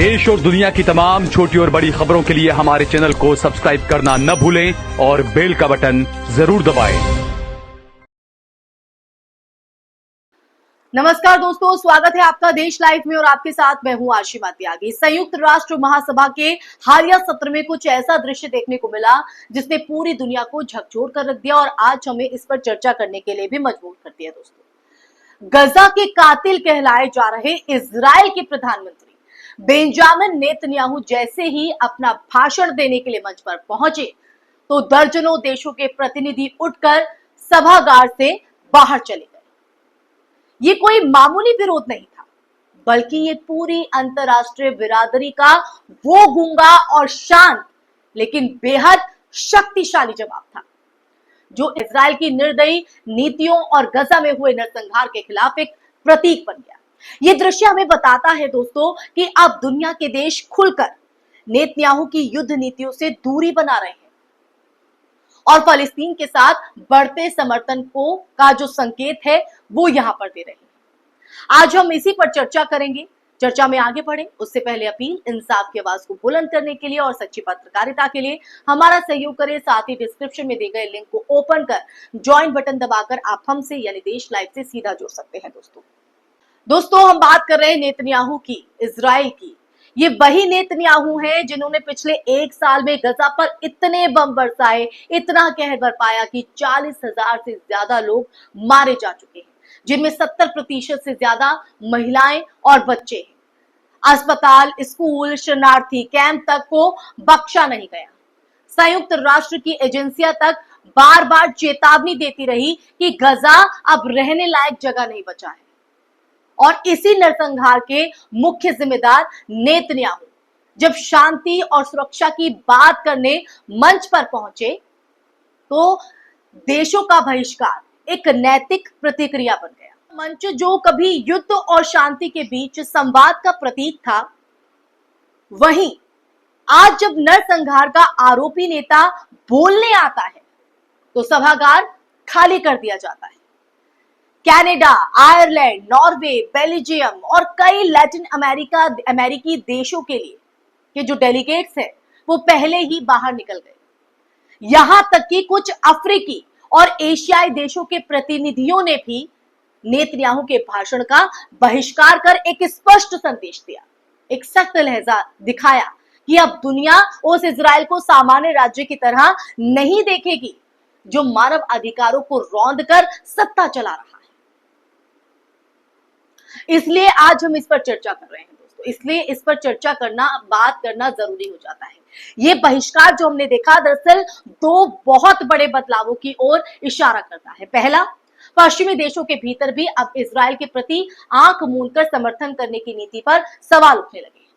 देश और दुनिया की तमाम छोटी और बड़ी खबरों के लिए हमारे चैनल को सब्सक्राइब करना न भूलें और बेल का बटन जरूर दबाएं। नमस्कार दोस्तों, स्वागत है आपका देश लाइव में और आपके साथ मैं हूं आशिमा त्यागी। संयुक्त राष्ट्र महासभा के हालिया सत्र में कुछ ऐसा दृश्य देखने को मिला जिसने पूरी दुनिया को झकझोर कर रख दिया और आज हमें इस पर चर्चा करने के लिए भी मजबूर कर दिया। दोस्तों, गजा के कातिल कहलाए जा रहे इजराइल के प्रधानमंत्री बेंजामिन नेतन्याहू जैसे ही अपना भाषण देने के लिए मंच पर पहुंचे तो दर्जनों देशों के प्रतिनिधि उठकर सभागार से बाहर चले गए। ये कोई मामूली विरोध नहीं था, बल्कि ये पूरी अंतरराष्ट्रीय बिरादरी का वो गूंगा और शांत लेकिन बेहद शक्तिशाली जवाब था जो इजराइल की निर्दयी नीतियों और गजा में हुए नरसंहार के खिलाफ एक प्रतीक बन गया। ये दृश्य हमें बताता है दोस्तों कि अब दुनिया के देश खुलकर नेतन्याहू की युद्ध नीतियों से दूरी बना रहे हैं और फलस्तीन के साथ बढ़ते समर्थन का जो संकेत है वो यहां पर दे रहे हैं। आज हम इसी पर चर्चा करेंगे। चर्चा में आगे बढ़े उससे पहले अपील, इंसाफ की आवाज को बुलंद करने के लिए और सच्ची पत्रकारिता के लिए हमारा सहयोग करें। साथ ही डिस्क्रिप्शन में दिए गए लिंक को ओपन कर ज्वाइन बटन दबाकर आप हमसे यानी देश लाइव से सीधा जुड़ सकते हैं। दोस्तों हम बात कर रहे हैं नेतन्याहू की, इजराइल की। ये वही नेतन्याहू हैं जिन्होंने पिछले एक साल में गजा पर इतने बम बरसाए, इतना कहर बरपाया कि 40,000 से ज्यादा लोग मारे जा चुके हैं, जिनमें 70% से ज्यादा महिलाएं और बच्चे हैं। अस्पताल, स्कूल, शरणार्थी कैंप तक को बख्शा नहीं गया। संयुक्त राष्ट्र की एजेंसियां तक बार बार चेतावनी देती रही कि गजा अब रहने लायक जगह नहीं बचा है और इसी नरसंहार के मुख्य जिम्मेदार नेतन्याहू जब शांति और सुरक्षा की बात करने मंच पर पहुंचे तो देशों का बहिष्कार एक नैतिक प्रतिक्रिया बन गया। मंच जो कभी युद्ध और शांति के बीच संवाद का प्रतीक था, वहीं आज जब नरसंहार का आरोपी नेता बोलने आता है तो सभागार खाली कर दिया जाता है। कनाडा, आयरलैंड, नॉर्वे, बेल्जियम और कई लैटिन अमेरिकी देशों के लिए के जो डेलीगेट्स हैं वो पहले ही बाहर निकल गए। यहां तक कि कुछ अफ्रीकी और एशियाई देशों के प्रतिनिधियों ने भी नेतन्याहू के भाषण का बहिष्कार कर एक स्पष्ट संदेश दिया, एक सख्त लहजा दिखाया कि अब दुनिया उस इजराइल को सामान्य राज्य की तरह नहीं देखेगी जो मानव अधिकारों को रौंद कर सत्ता चला रहा है। इसलिए आज हम इस पर चर्चा कर रहे हैं दोस्तों। इसलिए इस पर चर्चा करना, बात करना जरूरी हो जाता है। ये बहिष्कार जो हमने देखा दरअसल दो बहुत बड़े बदलावों की ओर इशारा करता है। पहला, पश्चिमी देशों के भीतर भी अब इजराइल के प्रति आंख मूंदकर समर्थन करने की नीति पर सवाल उठने लगे।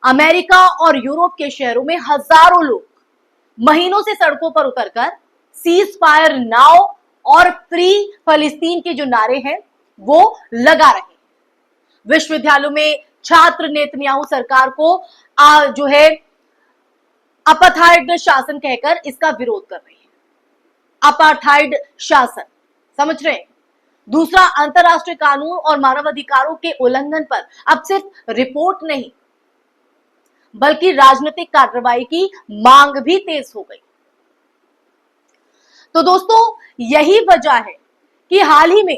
अमेरिका और यूरोप के शहरों में हजारों लोग महीनों से सड़कों पर उतरकर सीज फायर नाउ और फ्री फलस्तीन के जो नारे हैं वो लगा रहे हैं। विश्वविद्यालयों में छात्र नेतन्याहू सरकार को जो है अपार्थाइड शासन कहकर इसका विरोध कर रहे हैं। अपार्थाइड शासन, समझ रहे हैं? दूसरा, अंतरराष्ट्रीय कानून और मानवाधिकारों के उल्लंघन पर अब सिर्फ रिपोर्ट नहीं बल्कि राजनीतिक कार्रवाई की मांग भी तेज हो गई। तो दोस्तों यही वजह है कि हाल ही में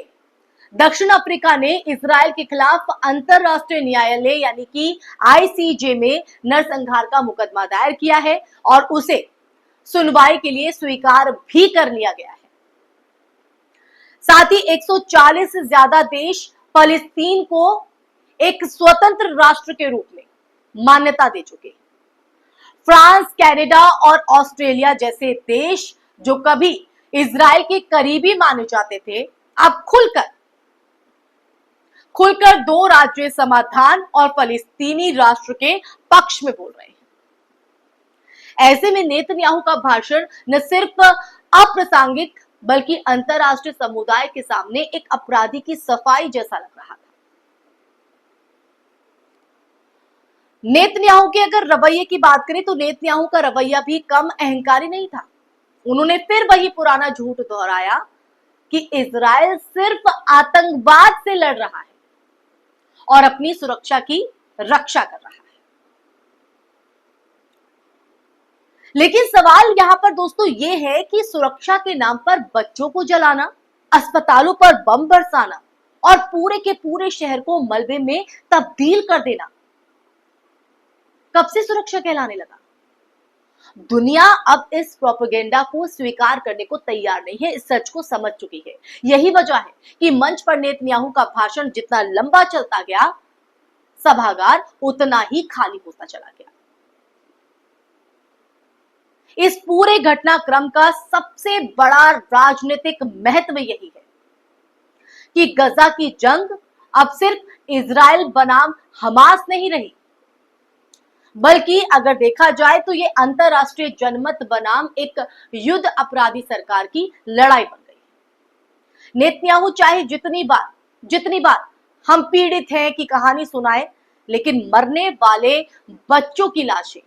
दक्षिण अफ्रीका ने इजराइल के खिलाफ अंतरराष्ट्रीय न्यायालय यानी कि आईसीजे में नरसंहार का मुकदमा दायर किया है और उसे सुनवाई के लिए स्वीकार भी कर लिया गया है। साथ ही 140 से ज्यादा देश फलस्तीन को एक स्वतंत्र राष्ट्र के रूप में मान्यता दे चुके हैं। फ्रांस, कनाडा और ऑस्ट्रेलिया जैसे देश जो कभी इजराइल के करीबी माने जाते थे, अब खुलकर दो राज्य समाधान और फलस्तीनी राष्ट्र के पक्ष में बोल रहे हैं। ऐसे में नेतन्याहू का भाषण न सिर्फ अप्रासंगिक बल्कि अंतरराष्ट्रीय समुदाय के सामने एक अपराधी की सफाई जैसा लग रहा था। नेतन्याहू के अगर रवैये की बात करें तो नेतन्याहू का रवैया भी कम अहंकारी नहीं था। उन्होंने फिर वही पुराना झूठ दोहराया कि इजराइल सिर्फ आतंकवाद से लड़ रहा है और अपनी सुरक्षा की रक्षा कर रहा है। लेकिन सवाल यहां पर दोस्तों ये है कि सुरक्षा के नाम पर बच्चों को जलाना, अस्पतालों पर बम बरसाना और पूरे के पूरे शहर को मलबे में तब्दील कर देना कब से सुरक्षा कहलाने लगा? दुनिया अब इस प्रोपेगेंडा को स्वीकार करने को तैयार नहीं है, इस सच को समझ चुकी है। यही वजह है कि मंच पर नेतन्याहू का भाषण जितना लंबा चलता गया, सभागार उतना ही खाली होता चला गया। इस पूरे घटनाक्रम का सबसे बड़ा राजनीतिक महत्व यही है कि गजा की जंग अब सिर्फ इजराइल बनाम हमास नहीं रही, बल्कि अगर देखा जाए तो ये अंतरराष्ट्रीय जनमत बनाम एक युद्ध अपराधी सरकार की लड़ाई बन गई। नेतन्याहू चाहे जितनी बार हम पीड़ित हैं की कहानी सुनाए, लेकिन मरने वाले बच्चों की लाशें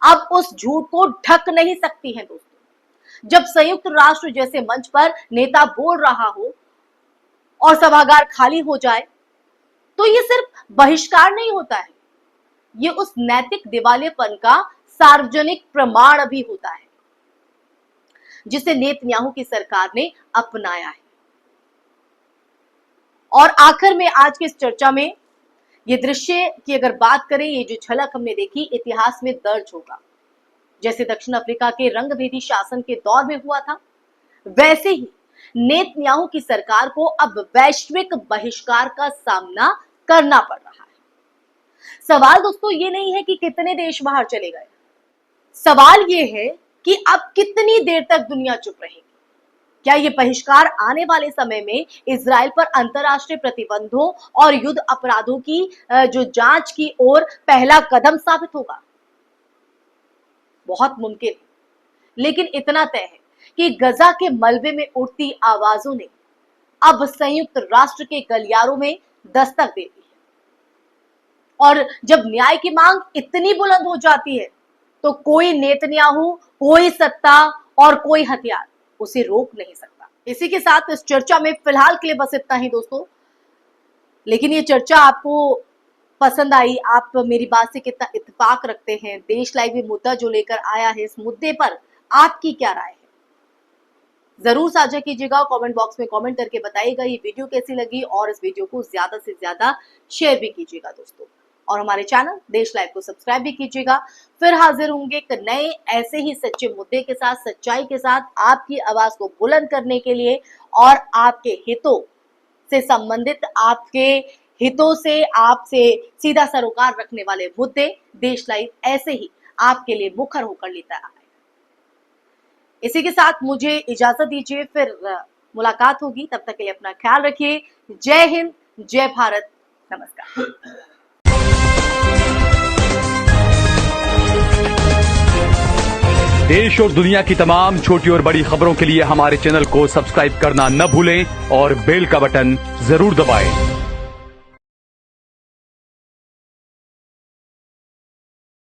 अब उस झूठ को ढक नहीं सकती हैं दोस्तों। जब संयुक्त राष्ट्र जैसे मंच पर नेता बोल रहा हो और सभागार खाली हो जाए, तो ये सिर्फ बहिष्कार नहीं होता है, ये उस नैतिक दिवालियेपन का सार्वजनिक प्रमाण भी होता है जिसे नेतन्याहू की सरकार ने अपनाया है। और आखिर में आज की इस चर्चा में ये दृश्य की अगर बात करें, ये जो झलक हमने देखी इतिहास में दर्ज होगा। जैसे दक्षिण अफ्रीका के रंगभेदी शासन के दौर में हुआ था, वैसे ही नेतन्याहू की सरकार को अब वैश्विक बहिष्कार का सामना करना पड़ रहा है। सवाल दोस्तों ये नहीं है कि कितने देश बाहर चले गए, सवाल ये है कि अब कितनी देर तक दुनिया चुप रहेगी। क्या ये बहिष्कार आने वाले समय में इजराइल पर अंतरराष्ट्रीय प्रतिबंधों और युद्ध अपराधों की जो जांच की ओर पहला कदम साबित होगा? बहुत मुमकिन है, लेकिन इतना तय है कि गजा के मलबे में उठती आवाजों ने अब संयुक्त राष्ट्र के गलियारों में दस्तक दे दी है। और जब न्याय की मांग इतनी बुलंद हो जाती है, तो कोई नेतन्याहू, कोई सत्ता और कोई हथियार उसे रोक नहीं सकता। इसी के साथ इस चर्चा में फिलहाल के लिए बस इतना ही दोस्तों। लेकिन ये चर्चा आपको पसंद आई, आप मेरी बात से कितना इत्तेफाक रखते हैं, देश लाइव मुद्दा जो लेकर आया है, इस मुद्दे पर आपकी क्या राय है, जरूर साझा कीजिएगा। कमेंट बॉक्स में कमेंट करके बताइएगा ये वीडियो कैसी लगी, और इस वीडियो को ज्यादा से ज्यादा शेयर भी कीजिएगा दोस्तों। और हमारे चैनल देश लाइव को सब्सक्राइब भी कीजिएगा। फिर हाजिर होंगे एक नए ऐसे ही सच्चे मुद्दे के साथ, सच्चाई के साथ, आपकी आवाज को बुलंद करने के लिए और आपके हितों से संबंधित, आपके हितों से आपसे सीधा सरोकार रखने वाले मुद्दे देश लाइव ऐसे ही आपके लिए मुखर होकर लेता है। इसी के साथ मुझे इजाजत दीजिए, फिर मुलाकात होगी। तब तक के लिए अपना ख्याल रखिए। जय हिंद, जय भारत, नमस्कार। देश और दुनिया की तमाम छोटी और बड़ी खबरों के लिए हमारे चैनल को सब्सक्राइब करना न भूलें और बेल का बटन जरूर दबाएं।